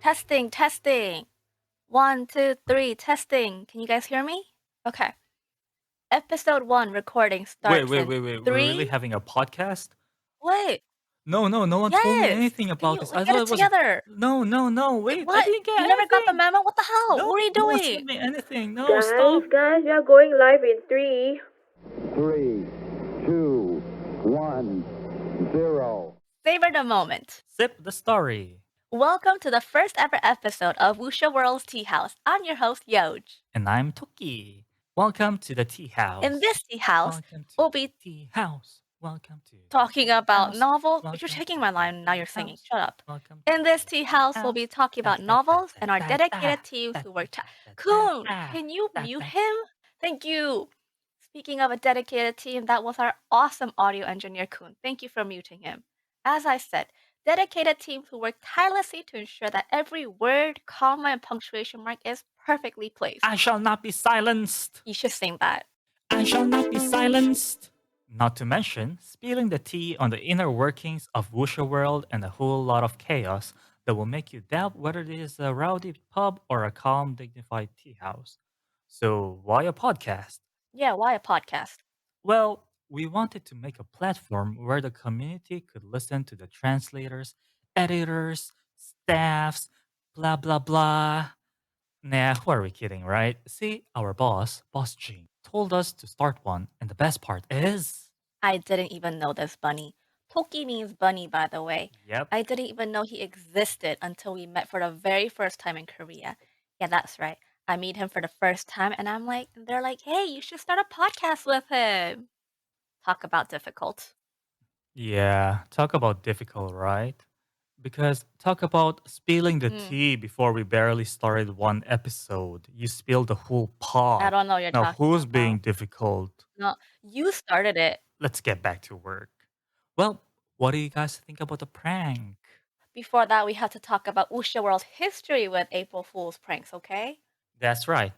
Testing, testing. One, two, three, testing. Can you guys hear me? Okay. Episode 1 recording Wait, starts wait, in wait, wait. We're really 3. having a podcast? Wait. No one told me Yes. anything Can about you this. I get thought it it was. together? No. Wait, Wait, I what? didn't get You never got the anything. memo? What the hell? No, What are you no one doing? sent me anything. No, Guys, stop. we are going live in 3. 3, 2, 1, 0. Savor the moment. Sip the story. Welcome to the first ever episode of Wuxiaworld's Teahouse. I'm your host, Yojj. And I'm Tokki. Welcome to the Teahouse. In this Teahouse, Welcome to we'll be Teahouse. Welcome to talking about Teahouse. novels. You're Welcome taking to my line, now you're Teahouse. singing. Shut up. Welcome In this tea house, we'll be talking about novels and our dedicated teams who work. Kun, can you mute him? Thank you. Speaking of a dedicated team, that was our awesome audio engineer, Kun. Thank you for muting him. As I said, dedicated teams who work tirelessly to ensure that every word, comma, and punctuation mark is perfectly placed. I shall not be silenced. You should sing that. I shall not be silenced. Not to mention, spilling the tea on the inner workings of Wuxiaworld and a whole lot of chaos that will make you doubt whether it is a rowdy pub or a calm, dignified tea house. So, why a podcast? Yeah, why a podcast? Well, we wanted to make a platform where the community could listen to the translators, editors, staffs, blah blah blah. Nah, who are we kidding, right? See, our Boss Jean, told us to start one, and the best part is. I didn't even know this bunny. Tokki means bunny, by the way. Yep. I didn't even know he existed until we met for the very first time in Korea. Yeah, that's right. I meet him for the first time, and they're like, hey, you should start a podcast with him. Talk about difficult. Yeah, talk about difficult, right? Because talk about spilling the Mm. tea before we barely started one episode. You spilled the whole pot. I don't know what you're Now, talking who's about. being difficult? No, you started it. Let's get back to work. Well, what do you guys think about the prank? Before that, we have to talk about Wuxiaworld's history with April Fool's pranks, okay? That's right.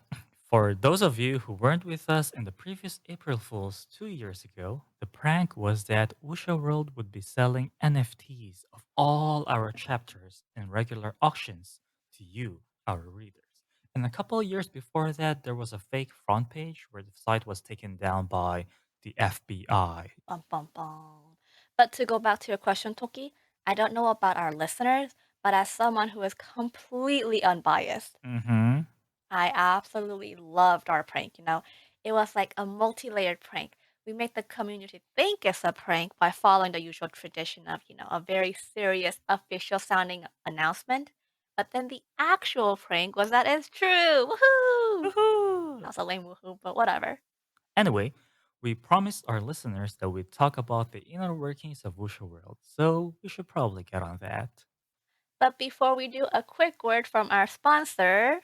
For those of you who weren't with us in the previous April Fools 2 years ago, the prank was that Wuxiaworld would be selling NFTs of all our chapters in regular auctions to you, our readers. And a couple of years before that, there was a fake front page where the site was taken down by the FBI. Bum, bum, bum. But to go back to your question, Toki, I don't know about our listeners, but as someone who is completely unbiased, Mm-hmm. I absolutely loved our prank, you know? It was like a multi-layered prank. We make the community think it's a prank by following the usual tradition of, a very serious, official sounding announcement. But then the actual prank was that it's true. Woohoo! Woohoo! That was a lame woohoo, but whatever. Anyway, we promised our listeners that we'd talk about the inner workings of Wuxiaworld, so we should probably get on that. But before we do, a quick word from our sponsor,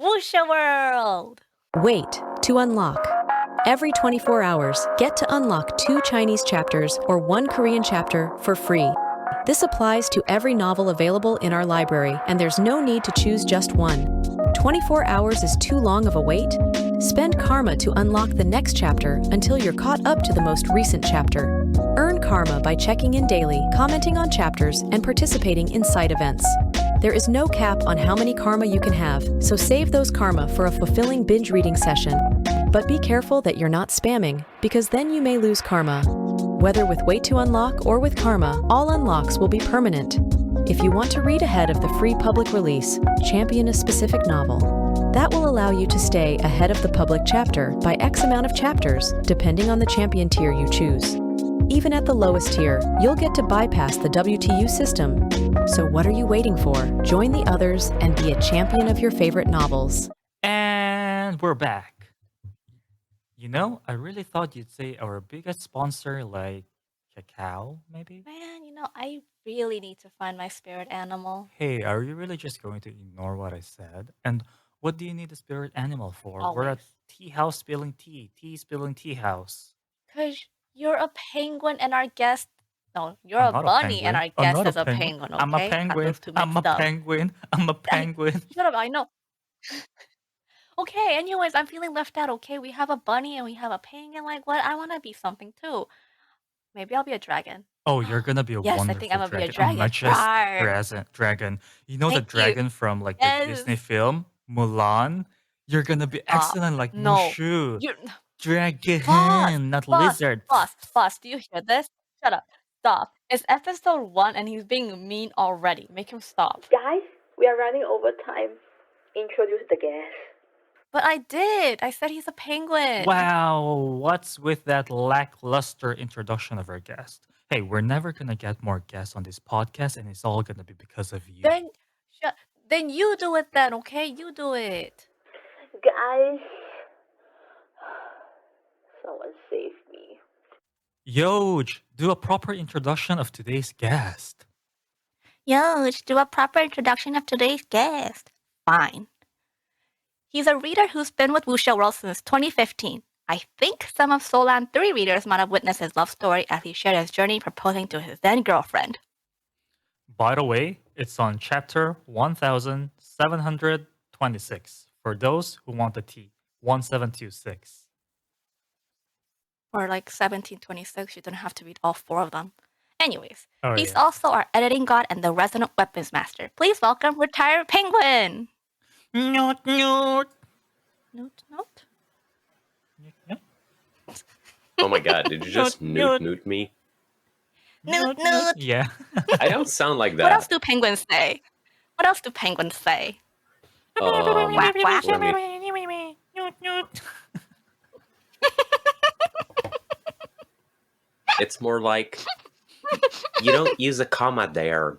Wuxiaworld! Wait to unlock. Every 24 hours, get to unlock 2 Chinese chapters or 1 Korean chapter for free. This applies to every novel available in our library, and there's no need to choose just one. 24 hours is too long of a wait? Spend karma to unlock the next chapter until you're caught up to the most recent chapter. Earn karma by checking in daily, commenting on chapters, and participating in side events. There is no cap on how many karma you can have, so save those karma for a fulfilling binge reading session. But be careful that you're not spamming, because then you may lose karma. Whether with Wait to Unlock or with karma, all unlocks will be permanent. If you want to read ahead of the free public release, champion a specific novel. That will allow you to stay ahead of the public chapter by X amount of chapters, depending on the champion tier you choose. Even at the lowest tier, you'll get to bypass the WTU system. So what are you waiting for? Join the others and be a champion of your favorite novels. And we're back. You know, I really thought you'd say our biggest sponsor, like Cacao, maybe? Man, I really need to find my spirit animal. Hey, are you really just going to ignore what I said? And what do you need a spirit animal for? We're at Always. tea house spilling tea spilling tea house. Because you're a penguin and our guest. No, you're I'm a not a bunny and penguin. our I'm guest not a is a penguin. penguin, I'm a okay? Got penguin. those two I'm a mixed up. penguin. I'm a penguin. Shut up, I know. Okay, anyways, I'm feeling left out, okay? We have a bunny and we have a penguin. Like, what? I want to be something too. Maybe I'll be a dragon. Oh, you're gonna be a Yes, I think I'm wonderful gonna be a dragon, a dragon. majestic Rawr. dragon. You know the Thank you. dragon from like the Yes. Disney film Mulan? You're gonna be Stop. excellent like No. Mushu. You boss, Dragon, not boss, lizard. boss, do you hear this? Shut up. Stop. It's episode 1 and he's being mean already. Make him stop. Guys, we are running over time. Introduce the guest. But I did. I said he's a penguin. Wow, what's with that lackluster introduction of our guest? Hey, we're never gonna get more guests on this podcast, and it's all gonna be because of you. Then you do it then, okay? You do it. Guys, someone save me. Yojj, do a proper introduction of today's guest. Yojj, do a proper introduction of today's guest. Fine. He's a reader who's been with Wuxiaworld since 2015. I think some of Solan 3 readers might have witnessed his love story as he shared his journey proposing to his then girlfriend. By the way, it's on chapter 1726 for those who want the T. 1726. Or like 1726, you don't have to read all 4 of them. Anyways, Oh, he's yeah. also our editing god and the resident weapons master. Please welcome retired penguin. Noot, noot. Note, note. Noot, noot. Oh my god, did you just newt me? Noot, noot. Yeah. I don't sound like What else that. do penguins say? What else do penguins say? Let me- Noot, noot. It's more like you don't use a comma there.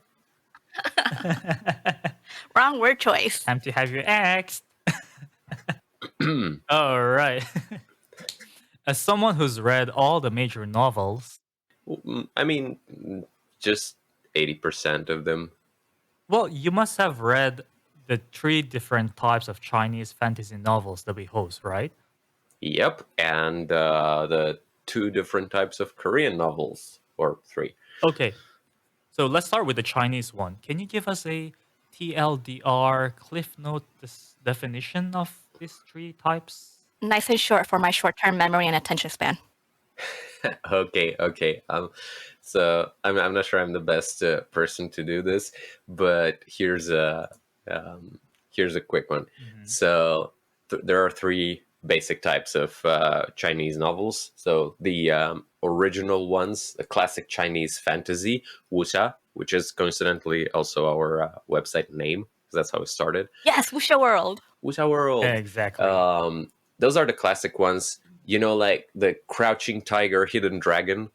Wrong word choice. Time to have you axed. All right. As someone who's read all the major novels, I mean, just 80% of them. well, you must have read the 3 different types of Chinese fantasy novels that we host, right? Yep, and the 2 different types of Korean novels, or 3. Okay. So let's start with the Chinese one. Can you give us a TLDR cliff note definition of these 3 types? Nice and short for my short-term memory and attention span. Okay. So I'm not sure I'm the best person to do this, but here's a quick one. So there are 3 basic types of Chinese novels. So the original ones, the classic Chinese fantasy, wuxia, which is coincidentally also our website name, because that's how it started. Yes, Wuxiaworld. Wuxiaworld. Exactly. Those are the classic ones. You know, like the Crouching Tiger, Hidden Dragon.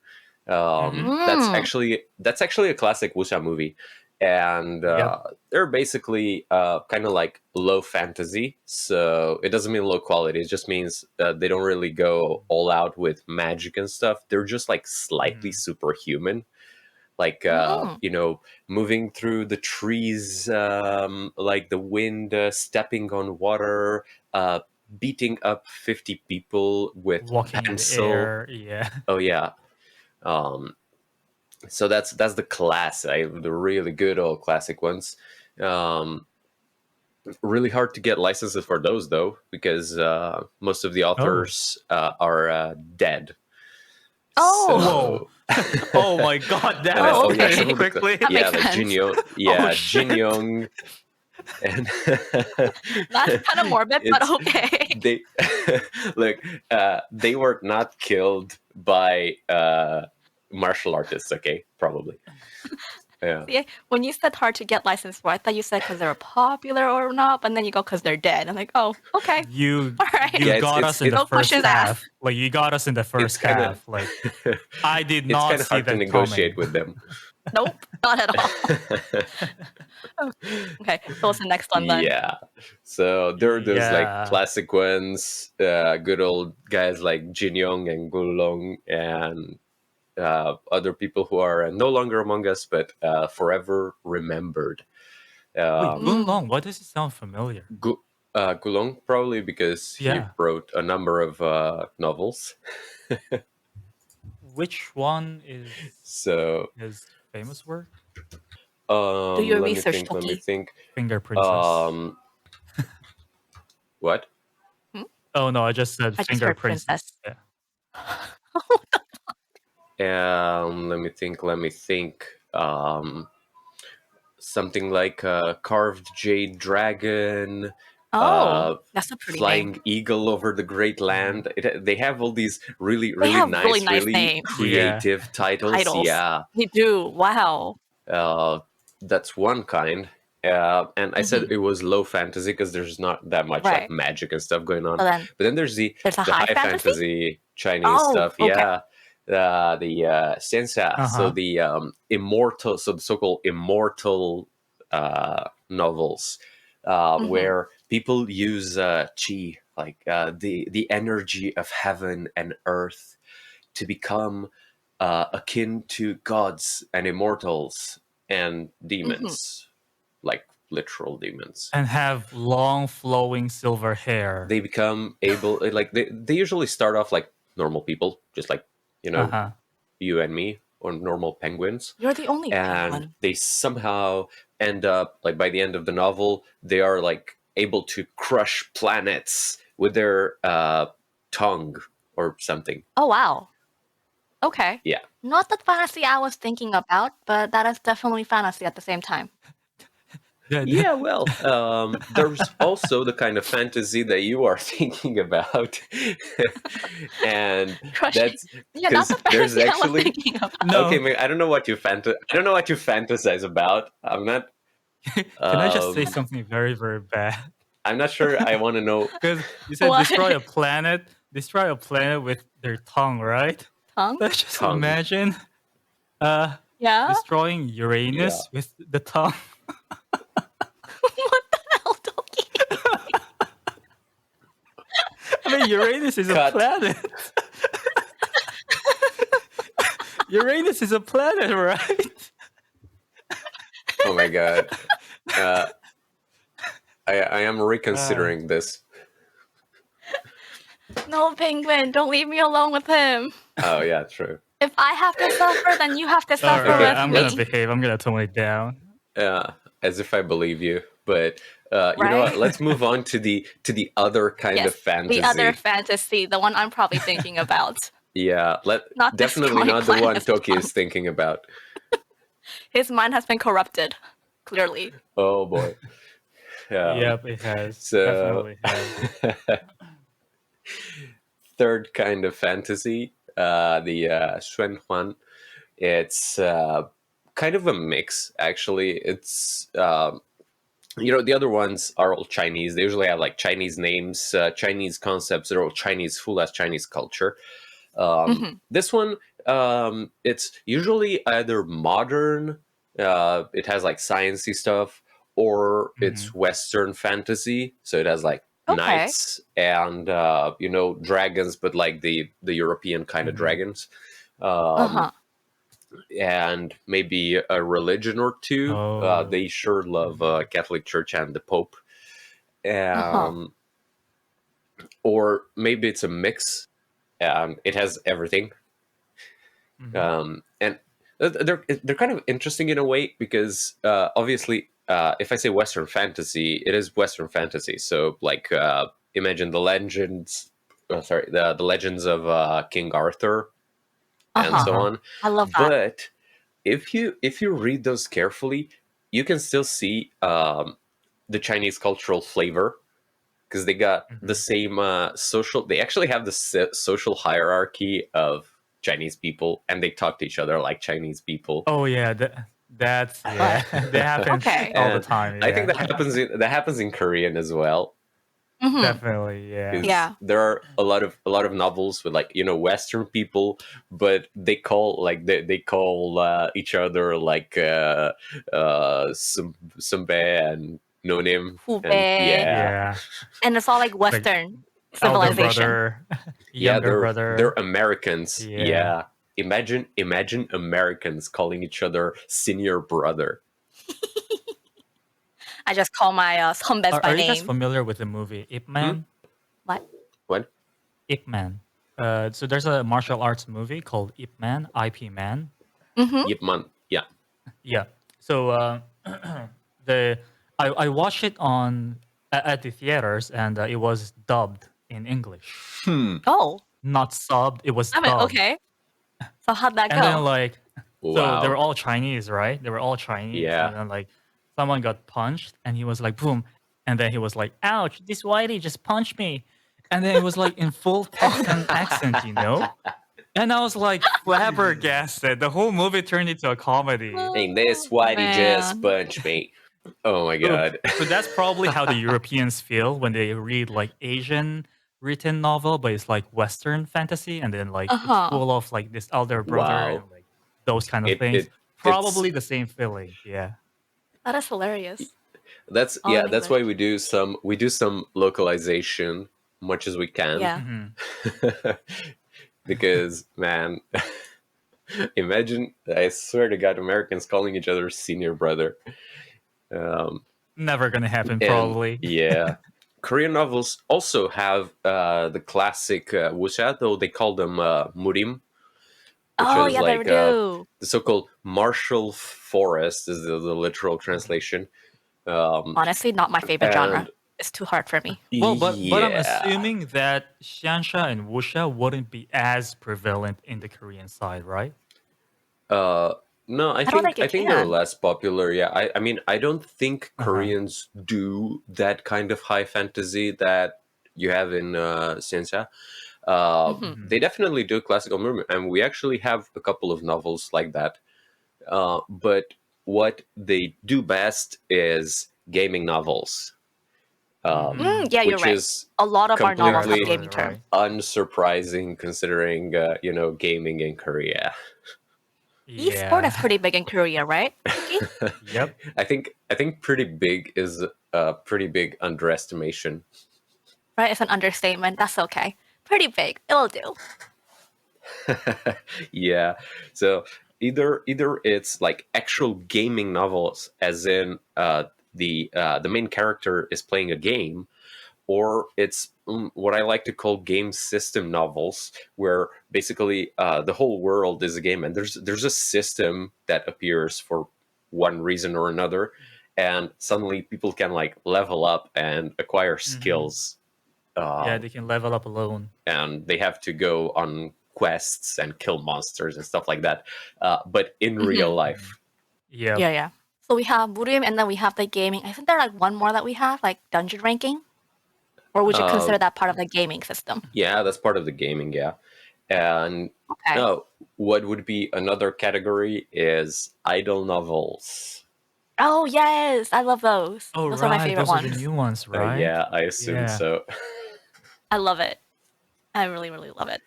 That's actually a classic wuxia movie, and they're basically kind of like low fantasy. So it doesn't mean low quality. It just means they don't really go all out with magic and stuff. They're just like slightly superhuman. Like you know, moving through the trees, like the wind, stepping on water, beating up 50 people with Walking pencil. in the air, yeah. Oh yeah. So that's the class, the really good old classic ones. Really hard to get licenses for those though, because most of the authors are dead. Oh. Oh my god, that Oh, was okay. pretty quickly. That Yeah, makes like sense. Jin Yong. Yeah, shit. Jin Yong. And That's kind of morbid, but It's- okay. they look. They were not killed by martial artists. Okay, probably. Yeah. See, when you said hard to get licensed for, I thought you said because they were popular or not, but then you go because they're dead. I'm like, oh, okay. You All right. you Yeah, got it's- us in it's- the No first questions half. asked. Like you got us in the first kinda- half. Like I did It's not kind of see hard to that negotiate coming. with them. Nope, not at all. Okay, so what's the next one then? Yeah. So there are those Yeah. like classic ones, good old guys like Jin Yong and Gulong, and other people who are no longer among us, but forever remembered. Wait, Um, Gunlong, why does it sound familiar? Gulong, probably because he Yeah. wrote a number of novels. Which one is So his famous work? Do your let research, me think. Let me Tokki. think. Finger Princess. What? Oh no, I just said I just Finger heard Princess. princess. Yeah. Let me think. Something like a carved jade dragon, Oh, that's a pretty name. flying eagle over the great land. They have all these really, They really have really nice, nice really names. Yeah. creative titles. Titles. Yeah, They do. Wow. that's one kind. And I said it was low fantasy because there's not that much like Right. magic and stuff going on. So then But then there's the there's a the high high fantasy? fantasy Chinese Oh, stuff. okay. Yeah, the xianxia, so Uh-huh. the immortal, so the so-called immortal novels, where people use qi, like the energy of heaven and earth, to become akin to gods and immortals and demons, like literal demons. And have long flowing silver hair. They become able, like they usually start off like normal people, just like Uh-huh. you and me, or normal penguins, You're the only and penguin. they somehow end up, like by the end of the novel, they are like able to crush planets with their tongue or something. Oh, wow. Okay. Yeah. Not the fantasy I was thinking about, but that is definitely fantasy at the same time. Yeah, well, there's also the kind of fantasy that you are thinking about, and Crushing. that's Yeah, that's because the there's fantasy I was actually thinking about. No. okay. I don't know what you fantasize about. I'm not. Can I just say something very, very bad? I'm not sure. I want to know. Because you said What? destroy a planet with their tongue, right? Tongue? Let's just Tongue. imagine Yeah? destroying Uranus with the tongue. What the hell, Tokki? I mean, Uranus is a Cut. planet. Uranus is a planet, right? Oh my god. I am reconsidering this. No, penguin, don't leave me alone with him. Oh yeah, true. If I have to suffer, then you have to All suffer right, with I'm me. gonna behave. I'm gonna tone it down. As if I believe you, but you know Right? what? Let's move on to the other kind Yes, of fantasy. the other fantasy, the one I'm probably thinking about. Yeah, Not definitely destroying not the one planets with Toki is tongue. thinking about. His mind has been corrupted, clearly. Oh boy. Yep, it has. So, Definitely has. third kind of fantasy, the Xuanhuan. It's kind of a mix, actually. It's the other ones are all Chinese. They usually have like Chinese names, Chinese concepts. They're all Chinese, full as Chinese culture. This one, it's usually either modern. It has like sciencey stuff, or it's Western fantasy. So it has like Okay. knights and dragons, but like the European kind of dragons. And maybe a religion or two. Oh. They sure love Catholic Church and the Pope. Or maybe it's a mix. It has everything. And they're kind of interesting in a way because obviously, if I say Western fantasy, it is Western fantasy. So like imagine the legends. The legends of King Arthur and so on. I love that. But if you read those carefully, you can still see the Chinese cultural flavor, because they got the same social. They actually have the social hierarchy of Chinese people, and they talk to each other like Chinese people. Oh yeah, that happens Okay. all the And time. I think yeah. that happens in Korean as well. Definitely, yeah. 'Cause Yeah. there are a lot of novels with like Western people, but they call each other like some and nonim. Hube. Yeah. And it's all like Western Elder civilization. brother, Yeah, younger brother. they're Americans. Yeah. Yeah. Imagine Americans calling each other senior brother. I just call my 선배s by Are you guys name. familiar with the movie Ip Man? What? What? Ip Man. So there's a martial arts movie called Ip Man, IP Man. Yip Man. Yeah. Yeah. So I watched it at the theaters, and it was dubbed in English, Oh, not subbed. It was I mean, dubbed. okay. So how'd that And then go? like, so they were Wow. all Chinese, right? They were all Chinese, Yeah. and then like someone got punched, and he was like, boom, and then he was like, ouch, this whitey just punched me, and then it was like in full Texan accent, you know. And I was like flabbergasted. The whole movie turned into a comedy. And this Oh, whitey just man. punched me. Oh my So, god. so that's probably how the Europeans feel when they read like Asian written novel, but it's like Western fantasy, and then like it's Uh-huh. full of like this elder brother and Wow. like those kind of It things. it it's Probably the same feeling. Yeah. That is hilarious. that's All yeah, in that's why English. we do some localization much as we can. Yeah. Hmm. Because man, imagine, I swear to God, Americans calling each other senior brother. Um, Never gonna happen, and probably. yeah, Korean novels also have the classic wuxia, though they call them murim, which Oh, is yeah, they like do. the so-called martial forest, is the literal translation. Um, Honestly, not my favorite genre. and It's too hard for me. Well, but I'm yeah, assuming that xianxia and wuxia wouldn't be as prevalent in the Korean side, right? uh, no, I don't think I it think they're can. less popular. Yeah, I mean, I don't think Uh-huh. Koreans do that kind of high fantasy that you have in xianxia. Hmm. They definitely do classical movement, and we actually have a couple of novels like that. But what they do best is gaming novels, Hmm. Yeah, you're which right. is A lot of our novels Right, have completely right, gaming terms. right. unsurprising considering gaming in Korea. Esport is Yeah. pretty big in Korea, right, Tokki? Yep. I think pretty big is a pretty big underestimation. Right? It's an understatement. That's okay. Pretty big. It'll do. Yeah, so either it's like actual gaming novels, as in the main character is playing a game, or it's what I like to call game system novels, where basically the whole world is a game, and there's a system that appears for one reason or another, and suddenly people can like level up and acquire Hmm. skills, Yeah, um, they can level up alone. and they have to go on quests and kill monsters and stuff like that, but in real Hmm. Mhm. life. Yeah, Yep. yeah. So we have Murim and then we have the gaming. I think there like one more that we have, like dungeon ranking. Or would you Uh, consider that part of the gaming system? yeah, that's part of the gaming. Yeah, and Okay. no, what would be another category is idle novels. Oh yes, I love those. Oh, Those are my right. favorite Those are the ones. new ones, right? Yeah, I assumed Yeah. so. I love it. I really, really love it.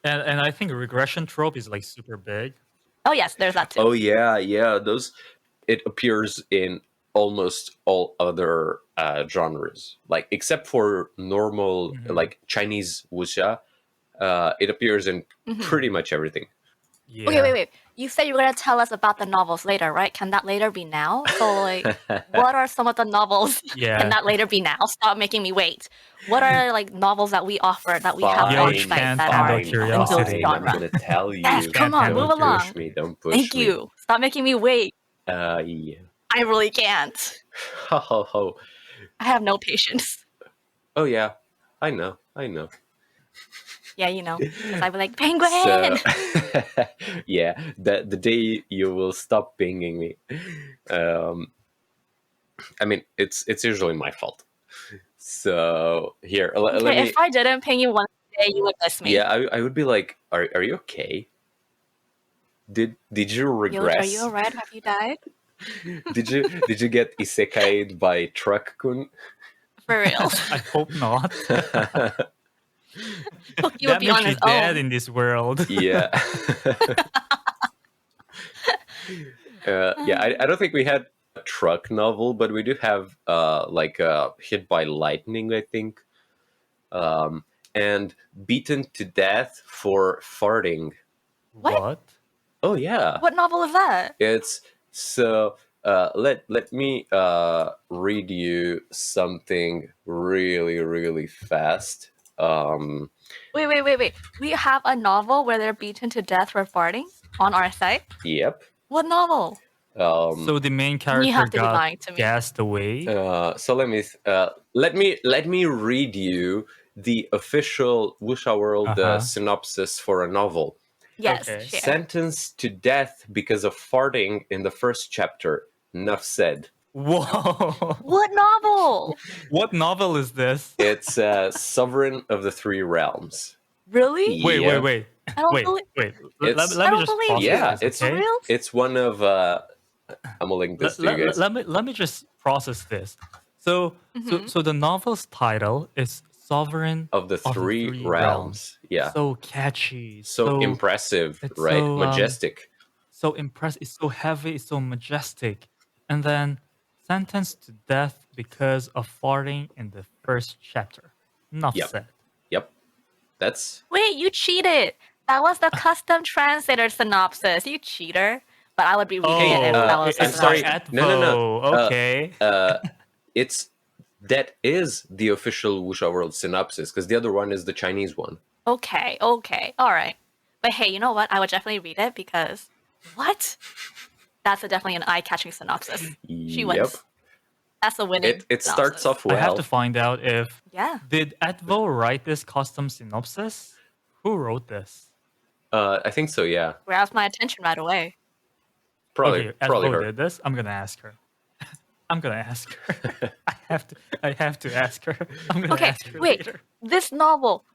And I think regression trope is like super big. Oh yes, there's that too. Oh yeah, yeah. Those, it appears in almost all other genres, like except for normal Hmm. like Chinese wuxia. It appears in Hmm. pretty much everything. Okay, Yeah. wait. You said you were gonna tell us about the novels later, right? Can that later be now? So like, what are some of the novels? Can Yeah. that later be now? Stop making me wait. What are like novels that we offer that we have on Yojj Fine, site can't that handle are fine, in those curiosity. fine. I'm genre? gonna tell Yes, Yojj you. come can't on, handle move Don't push along. me. curiosity. Don't Thank push me. you. Stop making me wait. Yeah. I really can't. Ho ho ho. I have no patience. Oh yeah, I know. I know. Yeah, you know, because I'd be like, So penguin! yeah, the day you will stop pinging me, um, I mean, it's usually my fault. So here, let Okay, if me. I didn't ping you one day, you would miss Yeah, me. I would be like, are you okay? Did you Yoj, are you regress? alright? Have you died? Did you get isekai'd by Truck Kun? For real. I hope not. Tokki would That be means on his she's dead own. in this world. Yeah. Yeah, I don't think we had a truck novel, but we do have like Hit by Lightning, I think, and Beaten to Death for Farting. What? What? Oh yeah, What novel is that? it's so. Let me read you something really fast. Um, Wait. We have a novel where they're beaten to death for farting on our site? yep. What novel? Um, So the main You character have to be got lying to me. gassed away? so let me read you the official Wuxiaworld Uh-huh. synopsis for a novel. Yes, Okay. share. Sentenced to death because of farting in the first chapter. Enough said. Whoa. What novel? What novel is this? It's Sovereign of the Three Realms. Really? Wait, Yeah. wait. I don't Wait, believe. wait. It's- Let I me don't just believe process you. Yeah, this, it's For okay? real? it's one of I'm gonna link this to you guys. Let me just process this. So Mm-hmm. so the novel's title is Sovereign Of the of the Three Three Realms. Realms. Yeah. So catchy, So impressive, it's right? Majestic. so impressive, it's so heavy, it's so majestic. And then sentenced to death because of farting in the first chapter. Enough Yep. said. Yep. That's Wait, you cheated. That was the custom translator synopsis. You cheater. But I would be reading it if that was the I'm sorry. synopsis. No. Okay. It's that is the official Wuxiaworld synopsis because the other one is the Chinese one. Okay, all right. But hey, you know what? I would definitely read it because what? That's definitely an eye-catching synopsis. She Yep. wins. That's a winning. It starts synopsis. off I have well. to find out if Yeah. did Advo write this custom synopsis? Who wrote this? I think so. Yeah. Grabs my attention right away. Probably Okay, Advo her. did this. I'm gonna ask her. I'm gonna ask her. I have to ask her. I'm gonna Okay, ask her wait. later. This novel,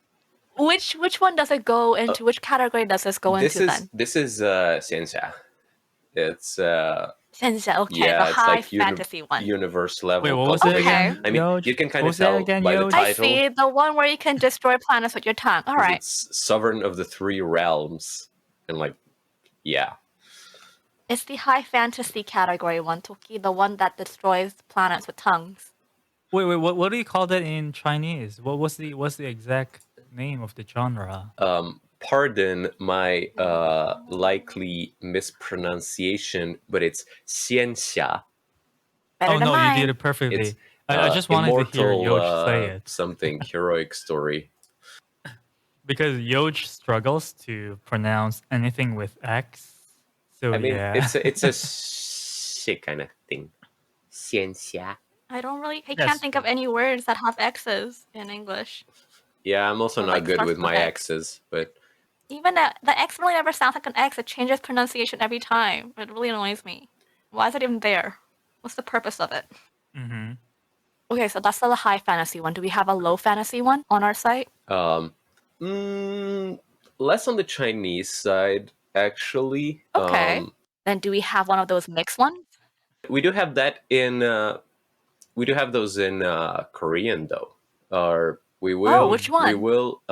which one does it go into? Which category does this go into then? This is xianxia. It's Xianxia, okay, yeah, the it's high like fantasy one. universe level. Wait, what was it Okay. again? I mean, Yojj? you can kind What of was that tell again, by the Yojj? I title. see, the one where you can destroy planets with your tongue. All 'cause right. It's Sovereign of the Three Realms, and like, yeah, It's the high fantasy category one, Tokki, the one that destroys planets with tongues. Wait, what do you call that in Chinese? What's the exact name of the genre? pardon my likely mispronunciation, but it's xianxia. Better Oh than no, you did mine. it perfectly. It's I just wanted to hear immortal Yojj say it something heroic story. because Yojj struggles to pronounce anything with X. So I mean, yeah, it's a shit kind of thing. Xianxia. I That's can't think of true. any words that have X's in English. Yeah, I'm also Or, not like, good starts with with my X. X's, but Even the X really never sounds like an X. It changes pronunciation every time. It really annoys me. Why is it even there? What's the purpose of it? Mm-hmm. Okay, so that's the high fantasy one. Do we have a low fantasy one on our site? less on the Chinese side, actually. Okay. Then do we have one of those mixed ones? We do have that in. We do have those in Korean, though. Or we will. which We one? will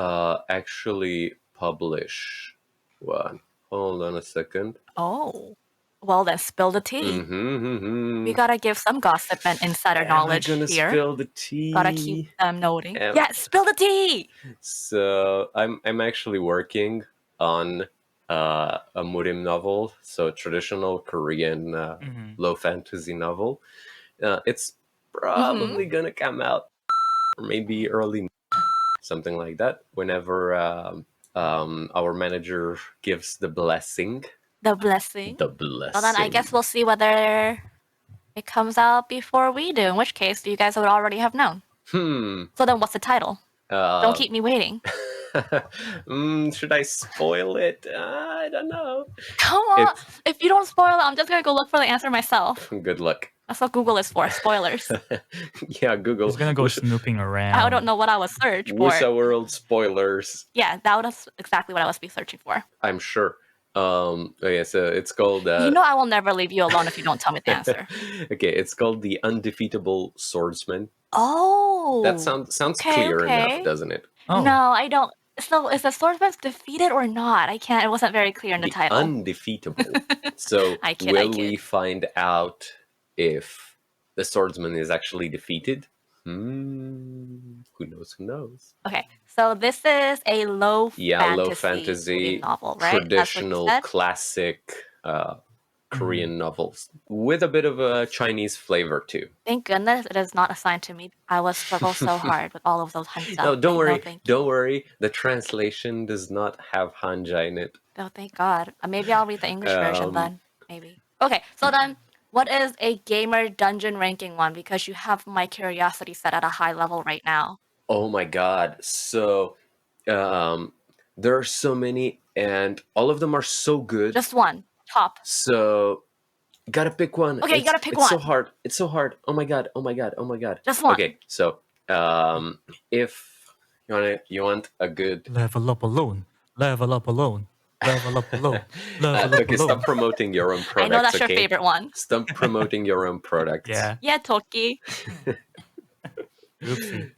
actually publish one. Hold on a second. Oh. Well, then spill the tea. Mm-hmm. We gotta give some gossip and insider knowledge Am I gonna here. spill the tea? Gotta keep them noting. Am- Yeah, spill the tea! So I'm actually working on a murim novel, so traditional Korean low fantasy novel. It's probably gonna come out, or maybe early, something like that. Whenever our manager gives the blessing. The blessing. The blessing. Well, then I guess we'll see whether it comes out before we do. In which case, you guys would already have known. So then, what's the title? Don't keep me waiting. Should I spoil it? I don't know. Come on! If you don't spoil it, I'm just gonna go look for the answer myself. Good luck. That's what Google is for. Spoilers. Yeah, Google. He's gonna go snooping around. I don't know what I was searching for. Wuxiaworld spoilers. Yeah, that was exactly what I was be searching for. I'm sure. Okay, so it's called. You know I will never leave you alone if you don't tell me the answer. Okay, it's called The Undefeatable Swordsman. Oh. That sounds clear enough, doesn't it? Oh. No, I don't. So is the swordsman defeated or not? I can't. It wasn't very clear in the title. Undefeatable. So I kid. we find out if the swordsman is actually defeated? Who knows? Who knows? Okay, so this is a low Low fantasy fantasy novel, right? traditional classic Korean novels with a bit of a Chinese flavor too. Thank goodness it is not assigned to me. I was struggle so hard with all of those hanja. No, don't worry. thank Don't worry. The translation does not have hanja in it. Oh, thank God. Maybe I'll read the English version then. Maybe. Okay, so then, what is a gamer dungeon ranking one? Because you have my curiosity set at a high level right now. Oh my god. So there are so many, and all of them are so good. Just one. Top. So gotta pick one. Okay, you gotta pick it's one. so hard. It's so hard. Oh my god. Oh my god. Oh my god. Just one. Okay, so if you want a good Level up alone. Level up alone. Level up alone. Level up okay, alone. stop promoting your own products. I know that's okay? your favorite one. Stop promoting your own products. Yeah. Yeah, Tokki. Oopsie.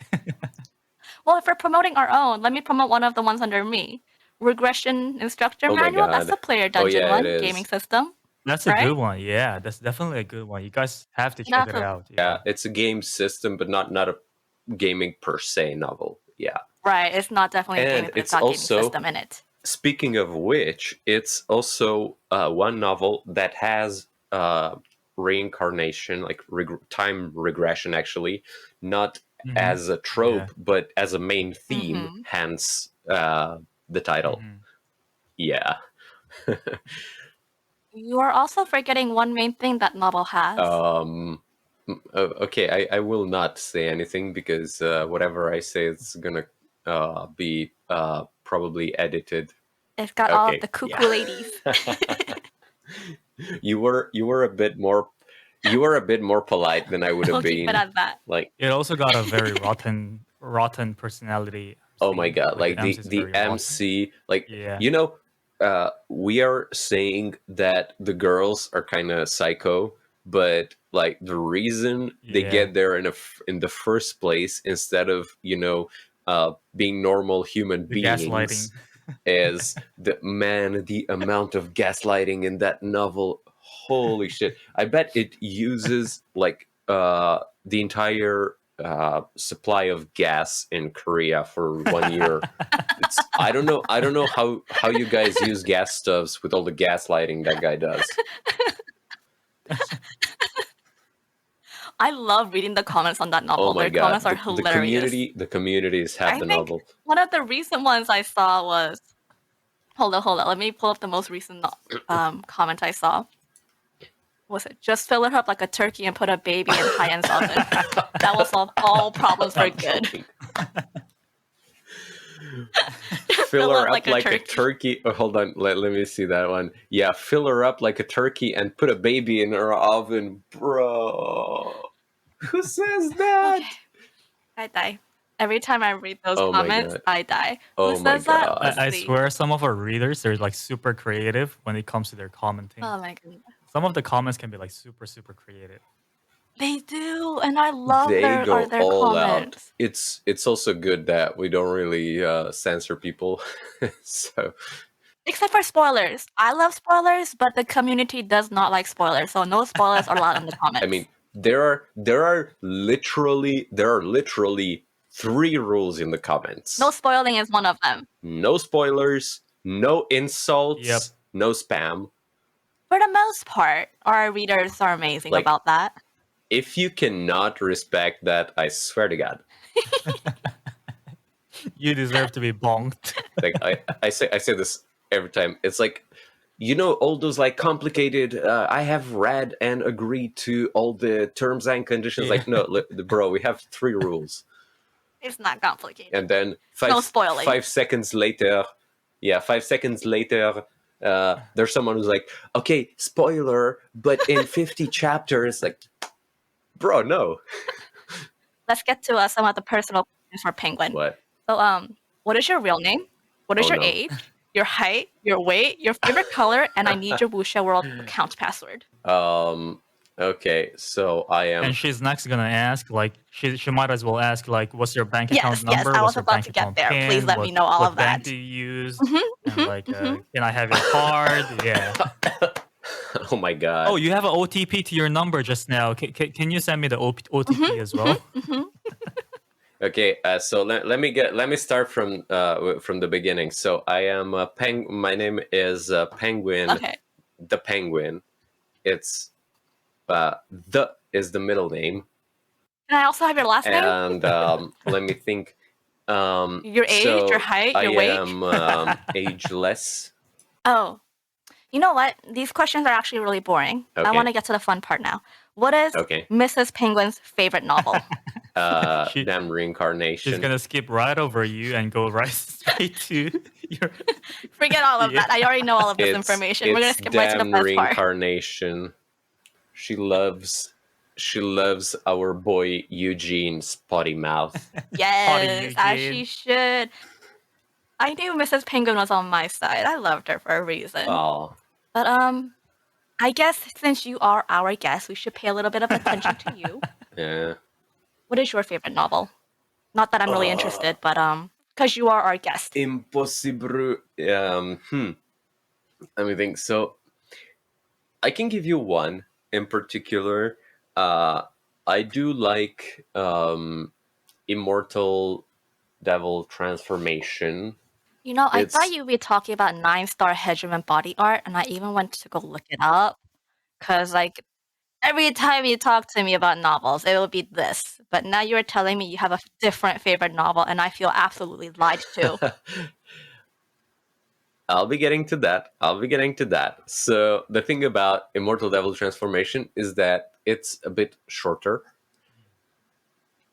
Well, if we're promoting our own, let me promote one of the ones under me. Regression Instructor Oh my Manual. That's God. the player Oh, dungeon yeah, one, it is. gaming system. That's a Right? good one. Yeah, that's definitely a good one. You guys have to check it Definitely. out. Yeah, it's a game system, but not a gaming per se novel. Yeah. Right, it's not definitely a And gaming, but it's it's got gaming also- system in it. Speaking of which, it's also one novel that has reincarnation, like time regression, actually, not Mhm. as a trope, Yeah. but as a main theme, Mhm. hence the title. Mhm. Yeah. You are also forgetting one main thing that novel has. Okay, I will not say anything because whatever I say, it's gonna be probably edited. It's got all okay, of the cuckoo yeah. ladies. You were a bit more polite than I would We'll have keep been. it at that. Like, It also got a very rotten personality. oh my god, like MC is the very rotten. MC, like Yeah. you know, we are saying that the girls are kind of psycho, but like the reason they Yeah. get there in the first place instead of being normal human The beings gaslighting. is the amount of gaslighting in that novel. Holy shit! I bet it uses like the entire supply of gas in Korea for 1 year. I don't know how you guys use gas stoves with all the gaslighting that guy does. I love reading the comments on that novel. Oh my Their god, comments are hilarious. the community is half I the think novel. one of the recent ones I saw was... Hold on. Let me pull up the most recent comment I saw. Was it just fill it up like a turkey and put a baby in high-end oven? That will solve all problems for good. Fill her up like a turkey. Oh, hold on, let me see that one. Yeah, fill her up like a turkey and put a baby in her oven, bro. Who says that? Okay. I die. Every time I read those Oh my comments, God. I die. Oh Who my says that? God. Let's I see. swear some of our readers are like super creative when it comes to their commenting. Oh my goodness. Some of the comments can be like super creative. They do, and I love They their go all out. comments. It's also good that we don't really censor people. So Except for spoilers. I love spoilers, but the community does not like spoilers, so no spoilers are allowed in the comments. I mean, there are literally 3 rules in the comments. no spoiling is one of them. No spoilers, no insults, Yep. no spam. For the most part, our readers are amazing Like- about that. If you cannot respect that, I swear to God. You deserve to be bonked. Like I say this every time. It's like, all those like complicated. I have read and agreed to all the terms and conditions. Yeah. Like, no, bro, we have 3 rules, It's not complicated. and then No spoiling. 5 seconds later, there's someone who's like, okay, spoiler, but in 50 chapters, like, bro, no. Let's get to some of the personal questions for Penguin. What? So, what is your real name? What is Oh, your no. age? Your height? Your weight? Your favorite color? And I need your Wuxiaworld account password. Okay, so I am. And she's next gonna ask, like, she might as well ask, like, what's your bank account Yes, number? I What's was your about bank to get account there. Please PIN? let me know all what of bank that. do you use? Mhm, And like, can I have your card? Yeah. Oh my god. Oh, you have an OTP to your number just now. Can you send me the OTP as well? Okay, so let me start from the beginning. So I am my name is Penguin. Okay. The Penguin. It's the is the middle name, Can I also have your last name? and let me think. Your age, so your height, your I weight? am ageless. Oh. You know what? These questions are actually really boring. I Okay. want to get to the fun part now. What is Okay. Mrs. Penguin's favorite novel? She- Damn reincarnation. She's gonna skip right over you and go right straight to You're- Forget all of Yeah. that. I already know all of this information. We're gonna It's skip right to the damn best part. reincarnation. She loves our boy Eugene's potty mouth. Yes, as she Eugene. should. I knew Mrs. Penguin was on my side. I loved her for a reason. Oh, But I guess since you are our guest, we should pay a little bit of attention to you. yeah. What is your favorite novel? Not that I'm really interested, but because you are our guest. Impossible. Let me think. So, I can give you one in particular. I do like Immortal Devil Transformation. You know, I thought It's you'd be talking about 9-star hegemon body art, and I even went to go look it up. Because, like, every time you talk to me about novels, it will be this. But now you're telling me you have a different favorite novel, and I feel absolutely lied to. I'll be getting to that. So the thing about Immortal Devil Transformation is that it's a bit shorter.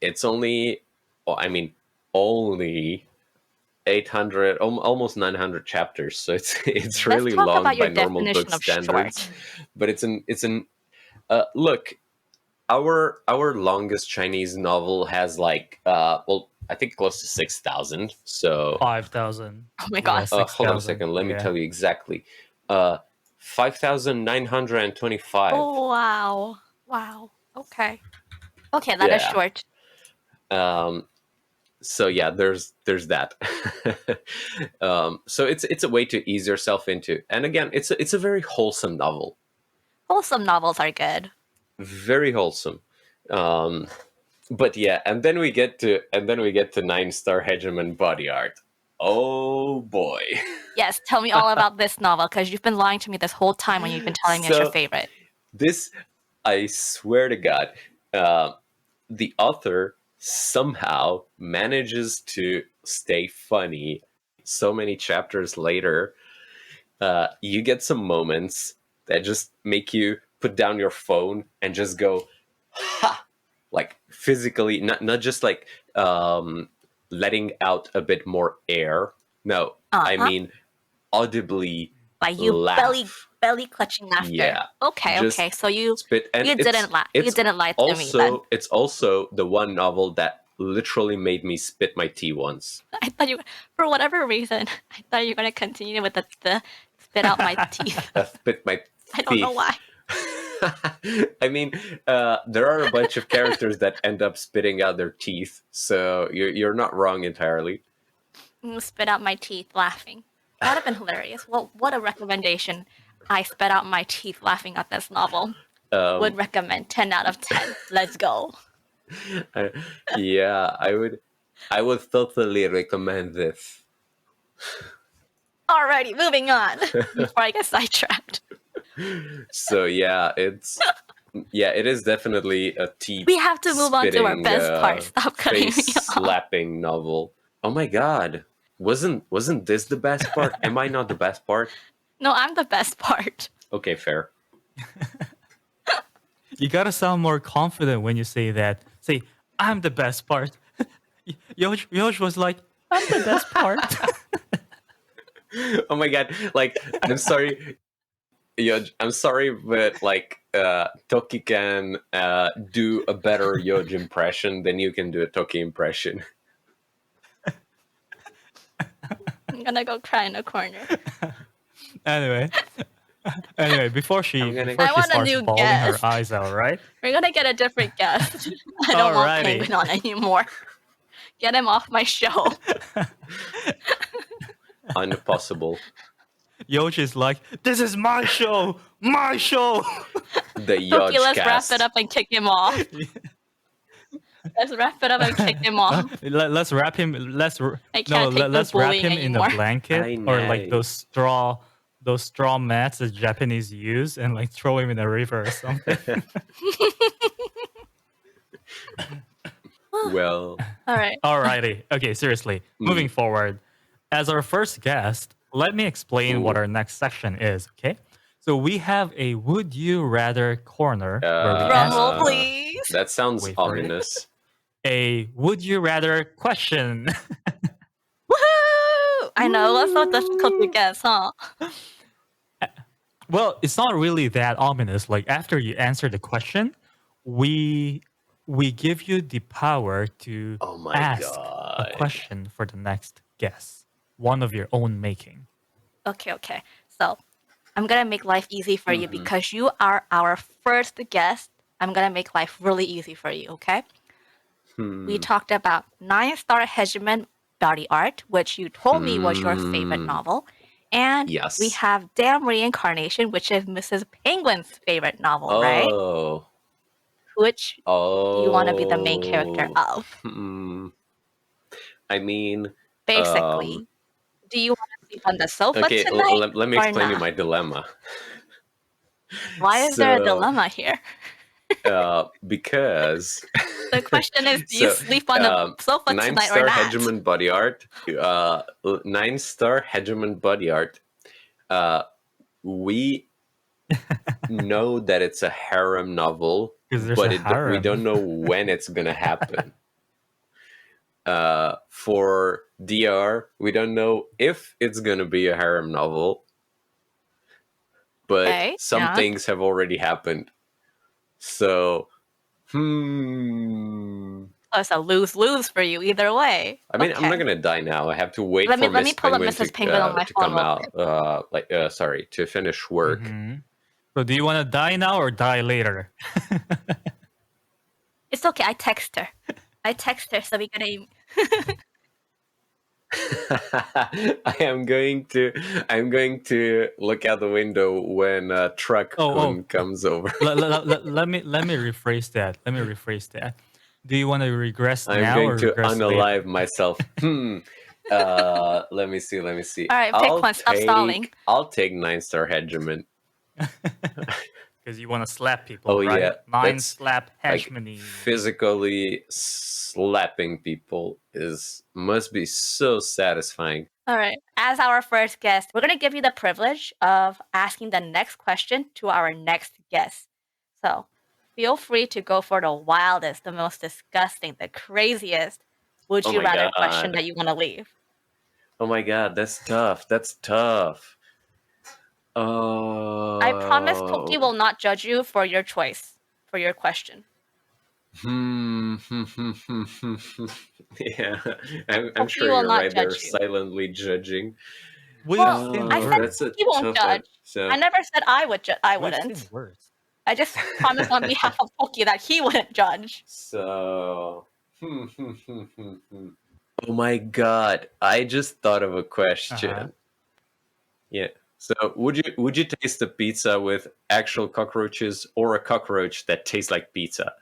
It's only, only 800, almost 900 chapters. So it's Let's really talk long about your by normal book definition of standards. short. But look, our longest Chinese novel has like I think close to 6,000. So 5,000. Oh my god. hold on a 6,000. second. Let me Yeah. tell you exactly. 5,925. Oh, wow. Wow. Okay. Okay, that is Yeah. short. So yeah, there's that. So it's a way to ease yourself into, and again, it's a very wholesome novel. Wholesome novels are good. Very wholesome. But yeah, and then we get to 9-star hegemon body art. Oh boy. Yes, tell me all about this novel, because you've been lying to me this whole time when you've been telling me it's your So- favorite. This, I swear to God, the author somehow manages to stay funny. So many chapters later, you get some moments that just make you put down your phone and just go, ha! Like physically, not just like letting out a bit more air. No, I Uh-huh. mean audibly Like you laugh. belly clutching laughter. Yeah. Okay, Just okay. So you spit, and didn't lie. You didn't lie to me then. It's also the one novel that literally made me spit my tea once. I thought you, for whatever reason, I thought you were gonna continue with the spit out my teeth. Spit my I don't know teeth. why. I mean, there are a bunch of characters that end up spitting out their teeth, so you're not wrong entirely. Spit out my teeth laughing. That'd have been hilarious. Well, what a recommendation. I spit out my teeth laughing at this novel. Would recommend 10 out of 10. Let's go. Yeah, I would totally recommend this. Alrighty, moving on. Before I get sidetracked. So yeah, it is definitely a teeth. We have to move on to our spitting, best part. Stop cutting me face off. slapping novel. Oh my god. Wasn't this the best part? Am I not the best part? No, I'm the best part. Okay, fair. You gotta sound more confident when you say that. Say, I'm the best part. Yojj was like, I'm the best part. Oh my god. Like, I'm sorry. Yojj, I'm sorry, but like Tokki can do a better Yojj impression than you can do a Tokki impression. I'm gonna go cry in a corner. Anyway, before she I'm gonna- I want a starts new bawling her guest. eyes out, right? We're gonna get a different guest. I don't want Alrighty. Penguin on anymore. Get him off my show. Impossible. Yojj is like, this is my show, my show. The Okay, Yojj let's wrap cast. it up and kick him off. Let's wrap it up and kick him off. Let's wrap him. Let's I can't take let's the wrap bullying him in anymore. a blanket I or like know. those straw mats that Japanese use, and like throw him in a river or something. Well, All right. Alrighty. Okay, seriously. Moving forward, as our first guest, let me explain what Ooh. our next section is. Okay, so we have a "Would You Rather" corner where we Uh, Drum ask roll, please. that sounds Wait for it. ominous. a "Would You Rather" question. Woohoo! I know, it was so difficult to guess, huh? Well, it's not really that ominous. Like after you answer the question, we give you the power to Oh my ask a god. question for the next guess, one of your own making. Okay. So I'm gonna make life easy for you Mhm. because you are our first guest. I'm gonna make life really easy for you, okay? We Hmm. talked about 9-star hegemon body art, which you told me was your favorite Hmm. novel. And we Yes. have Damn Reincarnation, which is Mrs. Penguin's favorite novel, right? Oh. Which do you want to be the main character Oh. of? I mean, um, Basically, do you want to sleep on the sofa okay, tonight let me or explain you not? my dilemma. Why is there a So, dilemma here? because, The question is, do you so, sleep on the sofa nine tonight or star not? hegemon body art, 9-star hegemon body art, we know that it's a harem novel, Because there's but a we don't harem. know when it's gonna happen. For DR, we don't know if it's gonna be a harem novel, but Okay, some yeah. things have already happened. So, Oh, it's a lose-lose for you either way. I mean, I'm not Okay. gonna die now. I have to wait Let me for let me Miss pull up Penguin Mrs. Penguin on my to phone come real out. quick. Sorry, to finish work. Mhm. So do you want to die now or die later? It's okay. I text her. So we gonna. I'm going to look out the window when truck Oh, comes over. let me rephrase that. Do you want to regress I'm now going or to regress unalive later? myself. Let me see. All right, pick one. Stop stalling. I'll take 9-star hegemon. Because you want to slap people, Oh right? yeah, 9 that's slap like hegemony. physically slapping people must be so satisfying. All right. As our first guest, we're gonna give you the privilege of asking the next question to our next guest. So feel free to go for the wildest, the most disgusting, the craziest would Oh you my rather question god. that you want to leave. Oh my god, that's tough. That's tough. I promise Tokki Oh. will not judge you for your choice, for your question. Yeah, I'm Tokki sure will you're not right there, judge you. silently judging. We've Well, seen I said That's worse. a Tokki won't tough one. judge. So, I never said I would. I We've seen wouldn't. worse. I just promised on behalf of Tokki that he wouldn't judge. so. Oh my god! I just thought of a question. Uh-huh. Yeah. So, would you taste the pizza with actual cockroaches or a cockroach that tastes like pizza?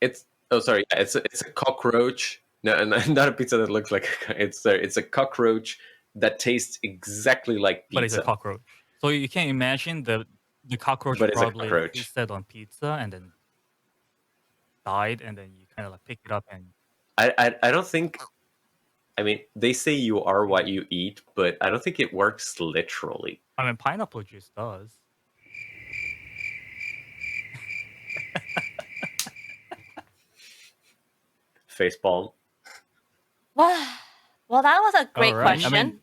It's sorry, yeah, it's a cockroach. No, not a pizza that looks like it's a cockroach that tastes exactly like But it's a pizza, cockroach. So you can imagine the cockroach but it's a probably cockroach. feasted on pizza and then died, and then you kind of like pick it up and I don't think. I mean, they say you are what you eat, but I don't think it works literally. I mean pineapple juice does. Facepalm. Well, that was a All great right. I question. mean,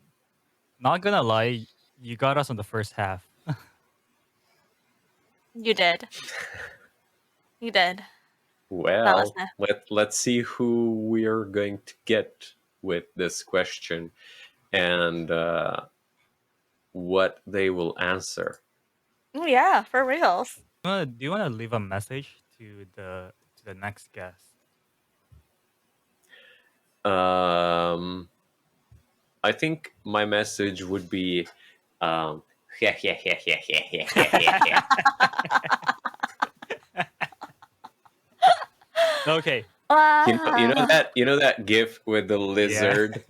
not gonna lie, you got us on the first half. You did. You did. That was Well, let's see who we're going to get with this question and what they will answer. yeah, for reals. Do you wanna leave a message to the next guest? I think my message would be, yeah, yeah, yeah, yeah, yeah, yeah, yeah, yeah. Okay. You know that GIF with the Yeah. lizard,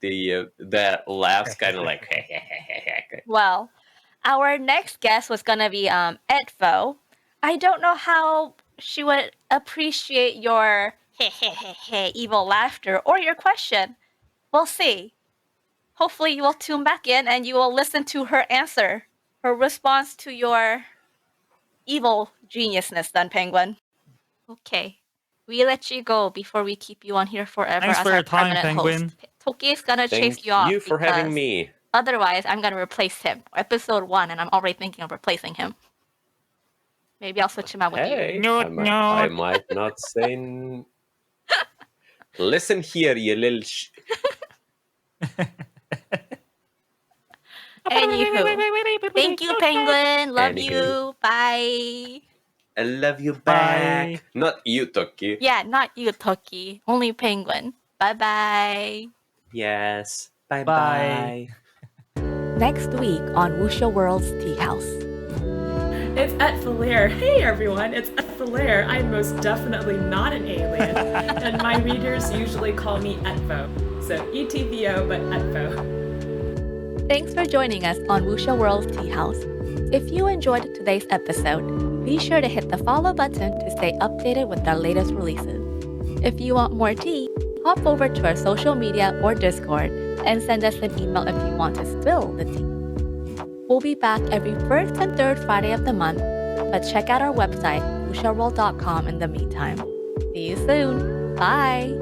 that laughs kind of like. Well, our next guest was gonna be Edvo. I don't know how she would appreciate your evil laughter or your question. We'll see. Hopefully you will tune back in and you will listen to her answer, her response to your evil geniusness then, Penguin. Okay. We let you go before we keep you on here forever Thanks as for our your time, permanent host. Penguin. Tokki is gonna Thank chase you off you for having because me. otherwise I'm gonna replace him. Episode 1, and I'm already thinking of replacing him. Maybe I'll switch him out with you. Hey, Newt, I Newt. might not say. Listen here, you little. Anywho, thank you, Penguin. Love Anywho. you. Bye. I love you Bye. back. Not you, Tokki. Yeah, not you, Tokki. Only Penguin. Bye-bye. Yes. Bye Bye. bye. Next week on Wuxiaworld's Teahouse. It's Etfalir. Hey everyone, it's Etfalir. I'm most definitely not an alien, and my readers usually call me Etvo. So ETVO, but Etvo. Thanks for joining us on Wuxiaworld's Teahouse. If you enjoyed today's episode, be sure to hit the follow button to stay updated with our latest releases. If you want more tea, hop over to our social media or Discord and send us an email if you want to spill the tea. We'll be back every first and third Friday of the month, but check out our website, wuxiaworld.com in the meantime. See you soon. Bye!